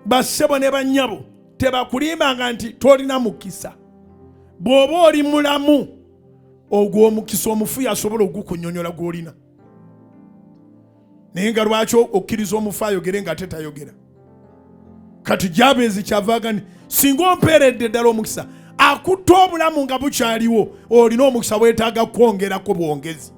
bassebo ne bannyabo tebakulimbanga nti tolina mukisa. Bw'oba oli mulamu ogw'omukisa omufu yasobola ogukunnyonnyola gw'olina. Naye nga lwaki okkiriza omufu ayogere nga tetayogera? Kati Jabezi kyavaaga nti singa ompeeredde ddala omukisa akutta obulamu nga bukyaliwo olina omukisa weetaaga kwongerako bwongezi.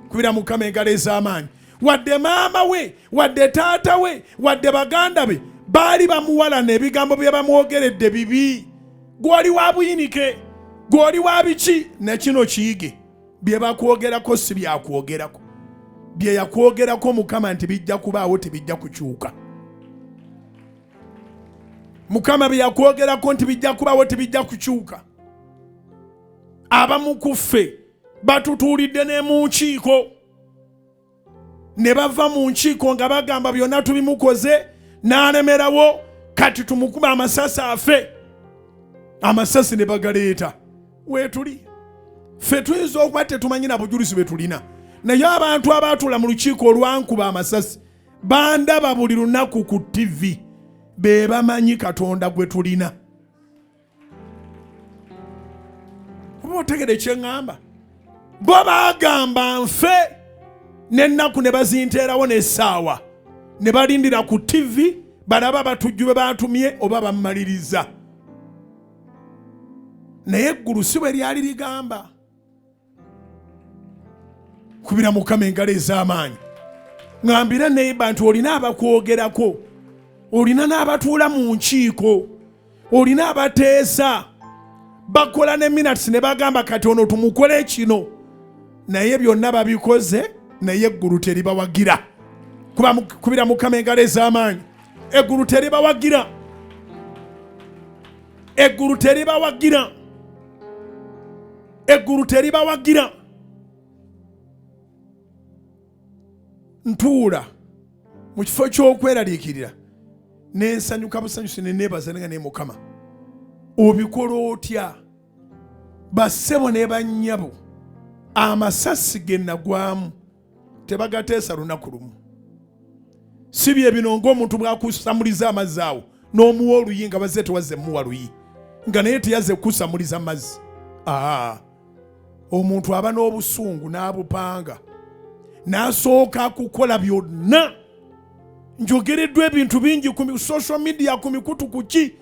Kubira Mukama engalo ez'amaanyi. Wadde maama we wadde taata we wadde baganda be baali bamuwalana ebigambo bye bamwogeredde bibi, gw'oli wa buyinike, gw'oli wa biki, ne kino kiyige. Bye bakwogerako si byakwogerako, bye yakwogerako Mukama nti bijja kubaawo tebijja kukyuka. Mukama bye yakwogerako nti bijja kubaawo tebijja kukyuka. Abamu ku ffe batutuulidde ne mu nkiiko ne bava mu nkiiko nga bagamba byonna tubimukoze n'alemerawo, kati tumukuba amasasi afe. Amasasi ne bagaleeta weetuli. Ffe tuyinza okuba tetumanyi na bujulizi bwe tulina, naye abantu abaatuula mu lukiiko olwankuba amasasi bandaba buli lunaku ku TV, be bamanyi Katonda gwe tulina. Oba otegere kye ŋŋamba? Bo baagamba nfe n'ennaku ne bazinteerawo n'essaawa ne balindira ku TV balaba batujju be baatumye oba bammaliriza. Naye eggulu si bwe lyali ligamba. Kubira Mukama engalo ez'amaanyi. Ngambira neiba nti olina abakwogerako, olina n'abatuula mu nkiiko, olina abateesa bakola ne minutes ne bagamba kati ono tumukole kino, naye byonna babikoze naye eggulu teribawagira. Kubira Mukama engalo ez'amaanyi. Eggulu teribawagira, eggulu teribawagira, eggulu teribawagira. Ntuula mu kifo ky'okweraliikirira n'ensanyuka busanyusi ne neebaza nga ne Mukama. Obikola otya? Bassebo ne bannyabo amasasi ge nagwamu tebagateesa lunaku lumu. Si bye bino ng'omuntu bw'akusamuliza amazzi awo n'omuwa oluyi nga bazze tewazze muwa luyi nga naye teyazze kusamuliza mazzi. Omuntu aba n'obusungu n'abupanga n'asooka kukola byonna. Njogereddwa ebintu bingi ku social media, ku mikutu kuki,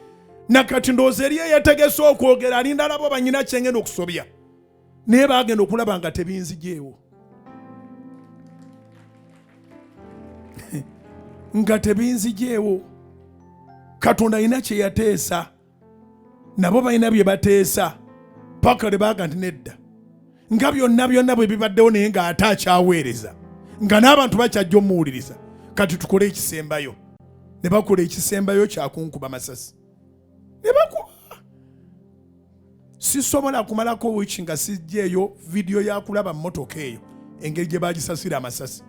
nakati ndowooza eri yeetegese okwogera alinda labo banyina kyengenda okusobya, naye baagenda okulaba nga tebinzijeewo. Nga tebinzijeewo. Katonda alina kye yateesa, nabo balina bye bateesa, paka le baaga nti nedda nga byonna bwe bibaddewo naye ng'ate akyaweereza, nga n'abantu bakyajja omuwuliriza. Kati tukole ekisembayo. Ne bakola ekisembayo kyakunkuba masasi ne bakuba. Sisobola kumalako wiiki nga sijjeeyo vidiyo ya kulaba mmotoka eyo engeri gye bagisasira amasasi.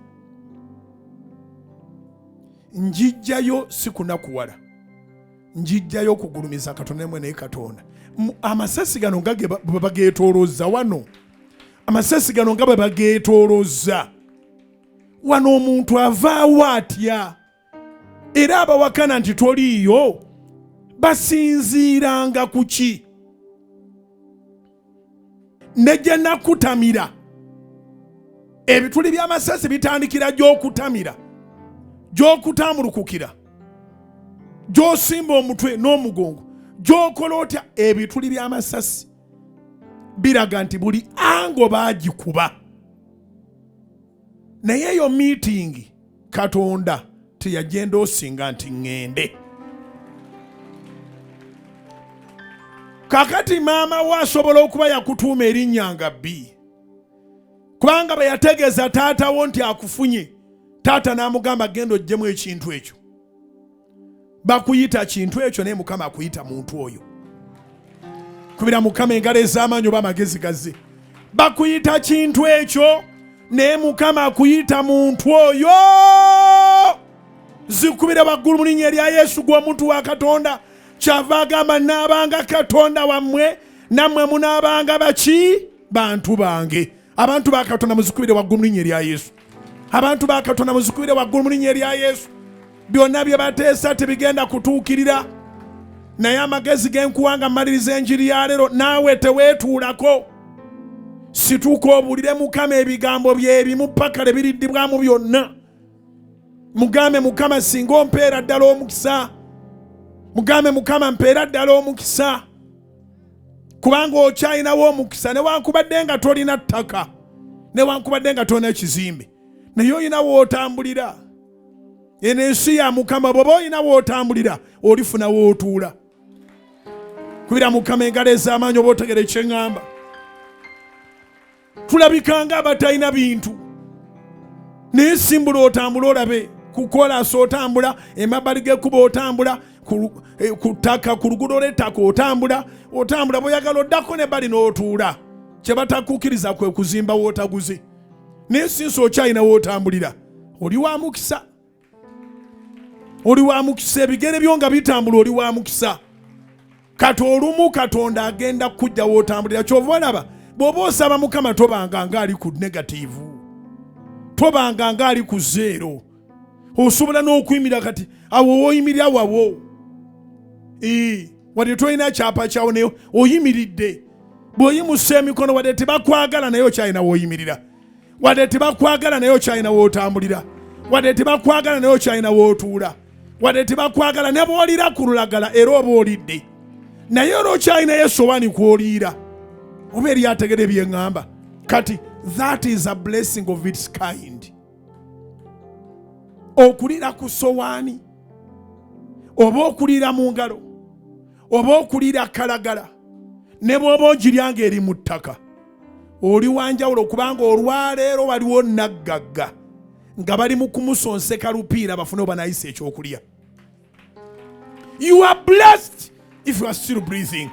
Njijjayo sikunakuwala, njijjayo kugulumiza Katonda mwe naye Katonda. Amasasi gano nga bwe bageetoolozza wano, amasasi gano nga bwe bageetoolozza wano, omuntu avaawo atya? Era abawakana nti toliiyo basinziiranga ku ki? Nejja nakutamira, ebituli by'amasasi bitandikira gy'okutamira, gy'okutamulukukira, gy'osimba omutwe n'omugongo, gy'okola otya. Ebituli by'amasasi biraga nti buli ango baagikuba. Naye eyo meeting Katonda teyagenda osinga nti ŋŋende. Kakati maama we asobola okuba yakutuuma erinnya nga bbi, kubanga bwe yategeeza taatawo nti akufunye, taata n'amugamba genda oggyemu ekintu ekyo. Bakuyita kintu ekyo naye Mukama akuyita muntu oyo. Kubira Mukama engalo ez'amaanyi oba amagezi gazze. Bakuyita kintu ekyo naye Mukama akuyita muntu oyo. Zikubira waggulu mu linnya erya Yesu gwe omuntu wa Katonda. Kyava agamba nnaabanga Katonda wammwe nammwe munaabanga baki? Bantu bange. Abantu ba Katonda muzikubire waggulu mu linnya erya Yesu. Abantu ba Katonda muzikubire waggulu mu linnya erya Yesu. byonna bye bateesa tebigenda kutuukirira. Naye amagezi genkuwanga mmaliriza enjiri ya leero, naawe teweetuulako. Situuka obuulire Mukama ebigambo byebimu paka le biriddibwamu byonna. Mugambe Mukama, singa ompeera ddala omukisa. Mugambe Mukama, mpeera ddala omukisa. Kubanga okyalinawo omukisa newankubadde nga tolina ttaka, newankubadde nga tolina kizimbe, naye olina wootambulira. Eno ensi ya Mukama, bw'oba olina wootambulira olifuna wootuula. Kubira Mukama engalo ez'amaanyi oba otegere kye ŋŋamba. Tulabikanga abatalina bintu, naye simbula otambula olabe. Ku kolansi otambula, emabbali g'ekkubo otambula, ku ttaka, ku luguudo lw'ettaka otambula, bw'oyagala oddako n'ebbali n'otuula. Kye batakukkiriza kwe kuzimba wootaguze. Naye sinsi okyalina wootambulira, oli wa mukisa. Oli wa mukisa, ebigere byo nga bitambula oli wa mukisa. Kati olumu Katonda agenda kujja wootambulira. Kyova olaba bw'oba osaba Mukama tobanga ng'ali ku negativu, tobanga ng'ali ku zeero. Osobola n'okuyimira kati awo woyimirira wawo. Wadde tolina kyapa kyawo naye oyimiridde. Bw'oyimusa emikono wadde tebakwagala naye okyalina wooyimirira. Wadde tebakwagala naye okyalina wootambulira. Wadde tebakwagala naye okyalina wootuula. Wadde tebakwagala ne bw'olira ku lulagala era oba olidde. Naye olw'okyalina Yesowaani kw'oliira. Oba eri ategere bye ŋŋamba. Kati that is a blessing of its kind. Okulira ku sowaani, oba okulira mu ngalo, oba okulira kalagala, ne bw'oba ogiryanga eri mu ttaka, oli wanjawulo kubanga olwaleero waliwo naggagga nga bali mu kumusonseka lupiira bafune oba nayisa ekyokulya. You are blessed if you are still breathing.